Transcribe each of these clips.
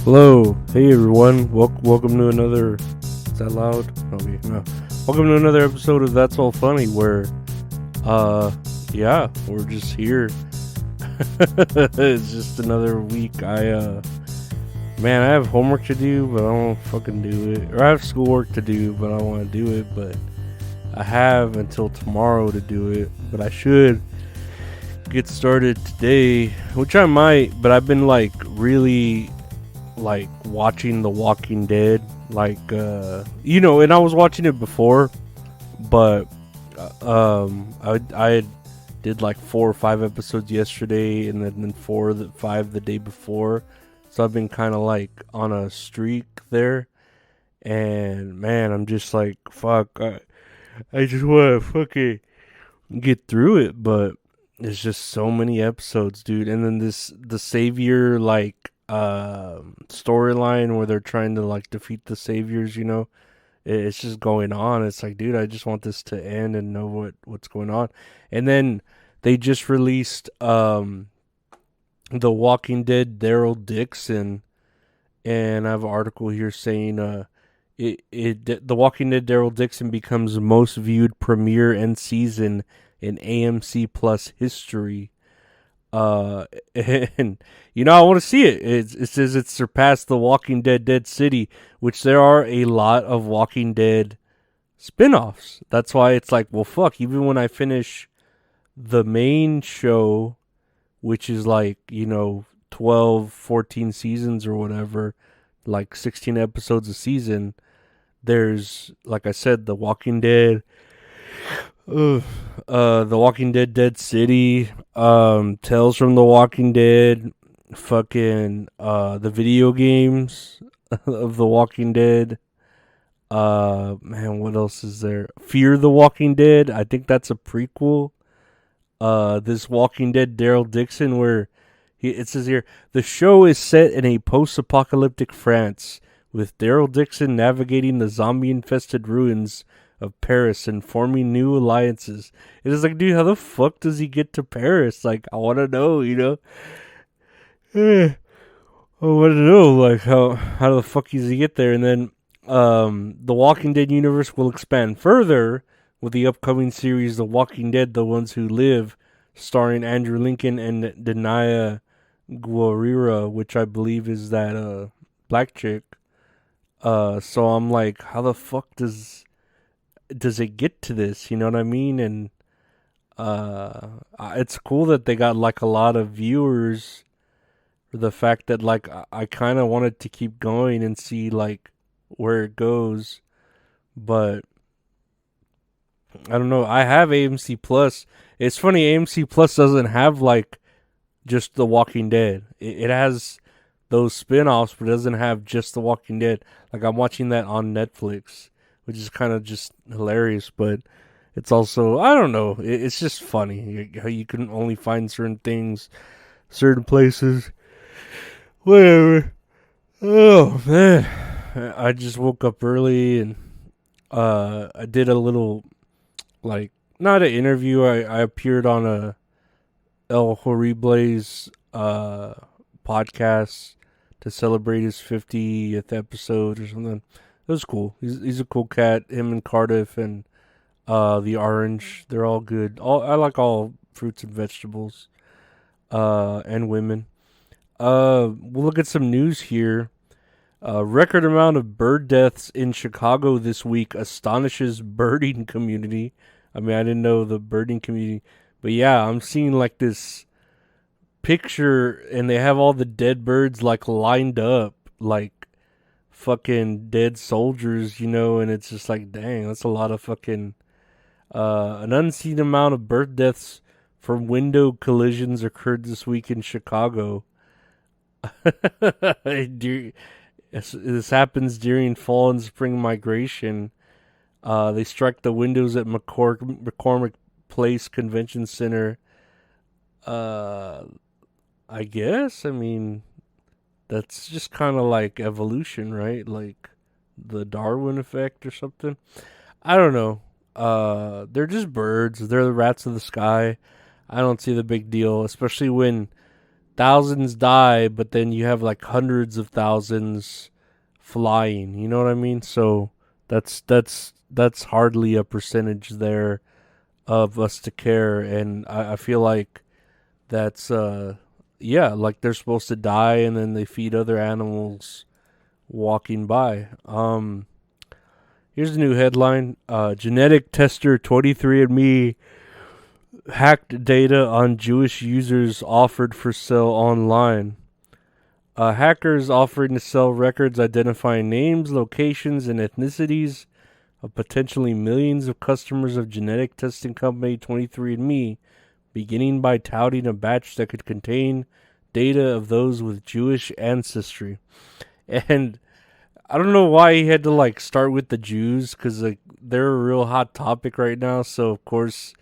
Hello, hey everyone. Welcome to another. Is that loud? Okay, no. Welcome to another episode of That's All Funny, where, yeah, we're just here. It's just another week. Man, I have homework to do, but I don't fucking do it. Or I have schoolwork to do, but I don't want to do it. But I have until tomorrow to do it. But I should get started today, which I might. But I've been really watching The Walking Dead, and I was watching it before, but I did like 4 or 5 episodes yesterday, and then 5 the day before. So I've been kind of like on a streak there, and man, I'm just like, fuck, I just want to fucking get through it, but there's just so many episodes, dude. And then the savior storyline where they're trying to defeat the saviors, it's just going on. It's like, dude, I just want this to end and know what's going on. And then they just released The Walking Dead Daryl Dixon, and I have an article here saying The Walking Dead Daryl Dixon becomes most viewed premiere and season in AMC Plus history. And I want to see it. It says it surpassed The Walking Dead Dead City, which there are a lot of Walking Dead spinoffs. That's why it's like, well, fuck, even when I finish the main show, which is 12, 14 seasons or whatever, like 16 episodes a season, there's, like I said, The Walking Dead, The Walking Dead Dead City, Tales from the Walking Dead, fucking the video games of The Walking Dead. Man, what else is there? Fear the Walking Dead. I think that's a prequel. This Walking Dead Daryl Dixon, where it says here, the show is set in a post-apocalyptic France, with Daryl Dixon navigating the zombie-infested ruins of Paris and forming new alliances. It is like, dude, how the fuck does he get to Paris? Like, I want to know, I want to know, how the fuck does he get there? And then, the Walking Dead universe will expand further with the upcoming series, The Walking Dead: The Ones Who Live, starring Andrew Lincoln and Denaya Guerrera, which I believe is that black chick. So I'm like, how the fuck does it get to this? You know what I mean? And it's cool that they got a lot of viewers for the fact that I kind of wanted to keep going and see where it goes, but I don't know. I have AMC Plus. It's funny, AMC Plus doesn't have just The Walking Dead. It has those spin-offs, but it doesn't have just The Walking Dead. I'm watching that on Netflix, which is kind of just hilarious, but it's also, I don't know, it's just funny how you can only find certain things, certain places, whatever. Oh, man. I just woke up early and I did a little, not an interview. I appeared on a El Horrible's podcast to celebrate his 50th episode or something. It was cool. He's a cool cat. Him and Cardiff and the Orange, they're all good. I like all fruits and vegetables, and women. We'll look at some news here. Record amount of bird deaths in Chicago this week astonishes birding community. I mean, I didn't know the birding community, but yeah, I'm seeing this picture, and they have all the dead birds lined up, fucking dead soldiers, and it's just dang, that's a lot of fucking, an unseen amount of bird deaths from window collisions occurred this week in Chicago. This happens during fall and spring migration. They strike the windows at McCormick Place Convention Center. I guess, I mean, that's just kind of evolution, right? The Darwin effect or something. I don't know. They're just birds. They're the rats of the sky. I don't see the big deal, especially when thousands die, but then you have like hundreds of thousands flying. You know what I mean? So that's hardly a percentage there of us to care, and I feel like that's yeah, like they're supposed to die, and then they feed other animals walking by. Here's a new headline: genetic tester 23andMe hacked data on Jewish users offered for sale online. Hackers offering to sell records identifying names, locations, and ethnicities of potentially millions of customers of genetic testing company 23andMe, beginning by touting a batch that could contain data of those with Jewish ancestry. And I don't know why he had to like start with the Jews, because like they're a real hot topic right now. So of course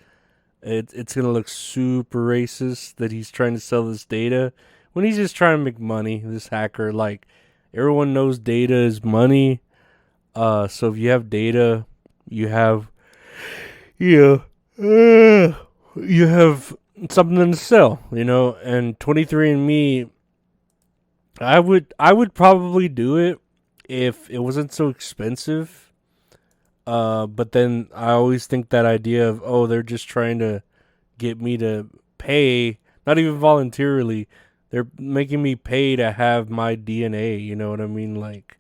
it's gonna look super racist that he's trying to sell this data when he's just trying to make money. This hacker, like, everyone knows data is money. So if you have data, you have you have something to sell, you know. And 23andMe, I would probably do it if it wasn't so expensive. But then I always think that idea of, oh, they're just trying to get me to pay, not even voluntarily. They're making me pay to have my DNA, you know what I mean? Like,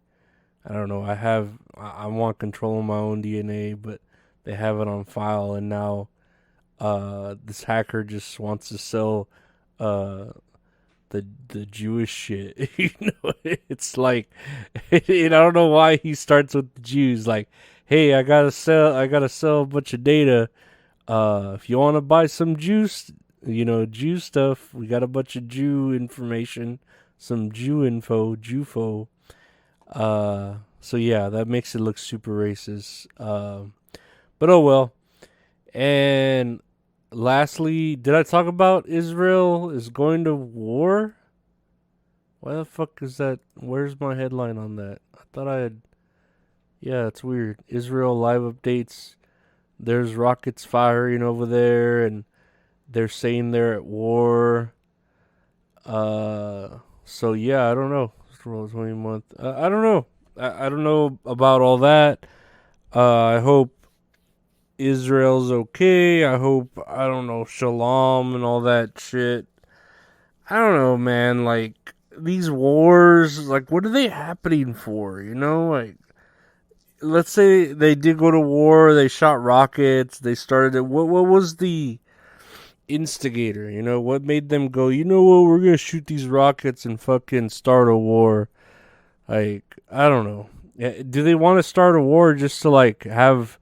I don't know, I want control of my own DNA, but they have it on file, and now this hacker just wants to sell the Jewish shit. You know, it's like, and I don't know why he starts with the Jews. Like, hey, I gotta sell a bunch of data. If you want to buy some juice, you know, Jew stuff, we got a bunch of Jew information, some Jew info, Jewfo. So yeah, that makes it look super racist. But oh well. And lastly, did I talk about Israel is going to war? Why the fuck is that? Where's my headline on that? I thought I had. Yeah, it's weird. Israel live updates. There's rockets firing over there, and they're saying they're at war. So yeah, I don't know. I don't know. I don't know about all that. I hope Israel's okay. I hope, I don't know, shalom and all that shit. I don't know, man. Like, these wars, like, what are they happening for? You know, like, let's say they did go to war, they shot rockets, they started it. What was the instigator? You know, what made them go, you know what, we're gonna shoot these rockets and fucking start a war? Like, I don't know. Do they want to start a war just to, like, have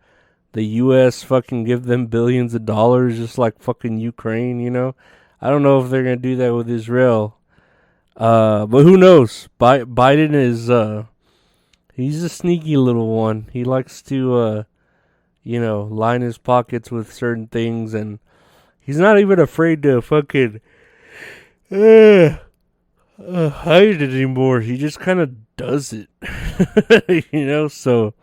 the U.S. fucking give them billions of dollars, just like fucking Ukraine, you know? I don't know if they're going to do that with Israel. But who knows? Biden is, he's a sneaky little one. He likes to, you know, line his pockets with certain things, and he's not even afraid to fucking hide it anymore. He just kind of does it. You know, so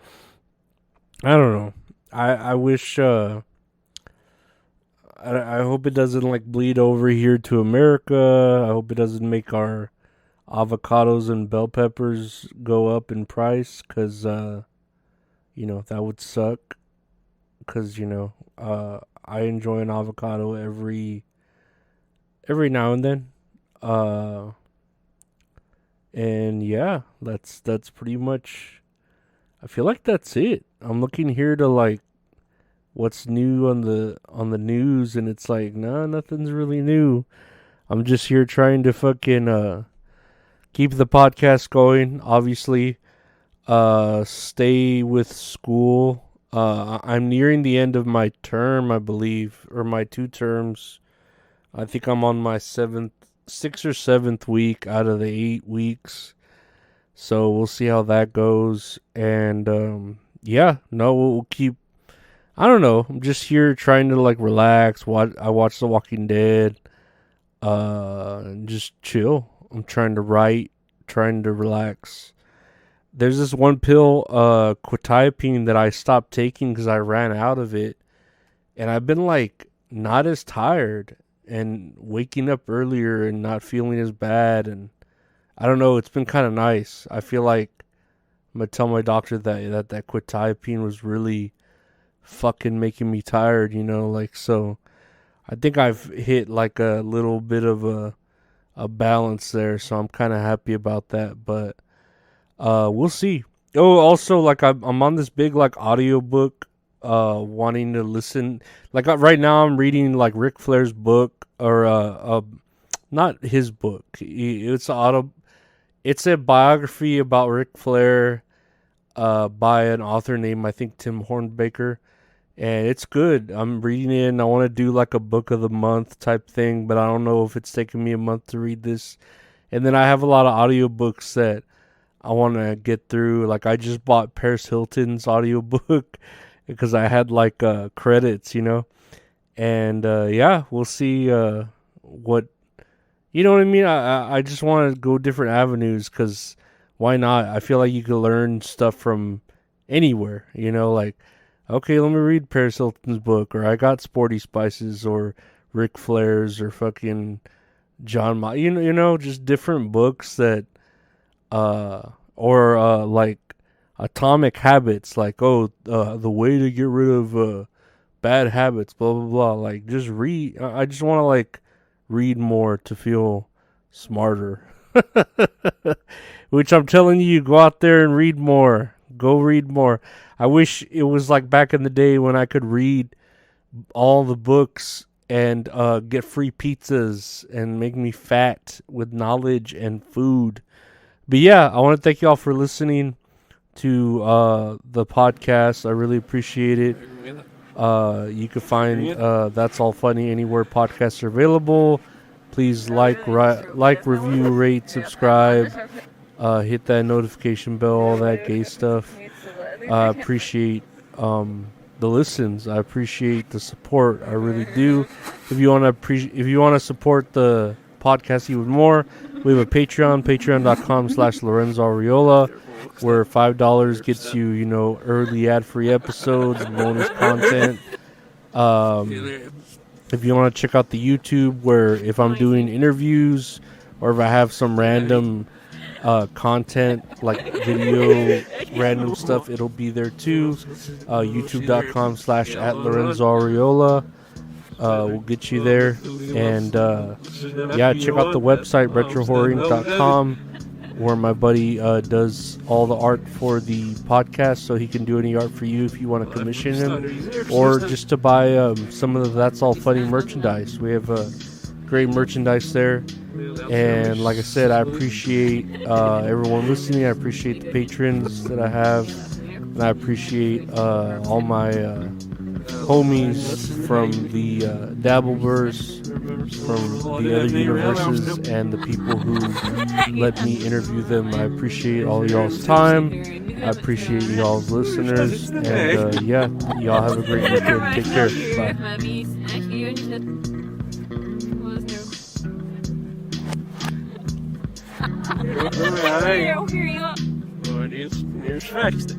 I don't know. I wish, I hope it doesn't, like, bleed over here to America. I hope it doesn't make our avocados and bell peppers go up in price, because, you know, that would suck. Because, you know, I enjoy an avocado every now and then. And yeah, that's pretty much, I feel like that's it. I'm looking here to, like, what's new on the news, and it's like, nah, nothing's really new. I'm just here trying to fucking keep the podcast going, obviously. Stay with school. I'm nearing the end of my term, I believe, or my 2 terms. I think I'm on my 6th or 7th week out of the 8 weeks. So we'll see how that goes. And yeah, no, we'll keep, I don't know, I'm just here trying to, like, relax. I watch The Walking Dead. And just chill. I'm trying to write, trying to relax. There's this one pill, quetiapine, that I stopped taking because I ran out of it. And I've been, like, not as tired. and waking up earlier and not feeling as bad. And I don't know, it's been kind of nice. I feel like I'm gonna tell my doctor that quetiapine was really fucking making me tired, like, so I think I've hit like a little bit of a balance there, so I'm kind of happy about that. But we'll see. Oh, also, like, I'm on this big like audiobook wanting to listen. Like, right now I'm reading like Ric Flair's book, or not his book. It's a biography about Ric Flair by an author named, I think, Tim Hornbaker. And it's good. I'm reading it, and I want to do like a book of the month type thing, but I don't know if it's taking me a month to read this. And then I have a lot of audiobooks that I want to get through. Like, I just bought Paris Hilton's audiobook because I had like credits, And yeah, we'll see what, you know what I mean? I just want to go different avenues, because why not? I feel like you can learn stuff from anywhere, like, okay, let me read Paris Hilton's book, or I got Sporty Spices, or Ric Flair's, or fucking John Ma, just different books that, or like Atomic Habits, like, the way to get rid of bad habits, blah blah blah. Like, just read. I just want to like read more to feel smarter. Which I'm telling you, go out there and read more. Go read more. I wish it was like back in the day when I could read all the books and get free pizzas and make me fat with knowledge and food. But yeah, I want to thank y'all for listening to the podcast. I really appreciate it. You can find That's All Funny anywhere podcasts are available. Please like, review, rate, subscribe, hit that notification bell, all that gay stuff. I appreciate the listens. I appreciate the support. I really do. If you want to support the podcast even more, we have a patreon.com/Lorenzo Ariola, where $5 gets you, early ad-free episodes, bonus content. If you want to check out the YouTube, where if I'm doing interviews or if I have some random content, like video, random stuff, it'll be there too. YouTube.com/@Lorenzo will get you there. And yeah, check out the website retrohorrorinc.com, where my buddy does all the art for the podcast, so he can do any art for you if you want to commission him, or just to buy some of the That's All Funny merchandise. We have great merchandise there. And like I said, I appreciate everyone listening. I appreciate the patrons that I have, and I appreciate all my homies from the Dabbleverse, from the other universes, and the people who let me interview them. I appreciate all y'all's time. I appreciate y'all's listeners. And yeah, y'all have a great weekend. Take care. Bye. Ja, det är ju faktiskt.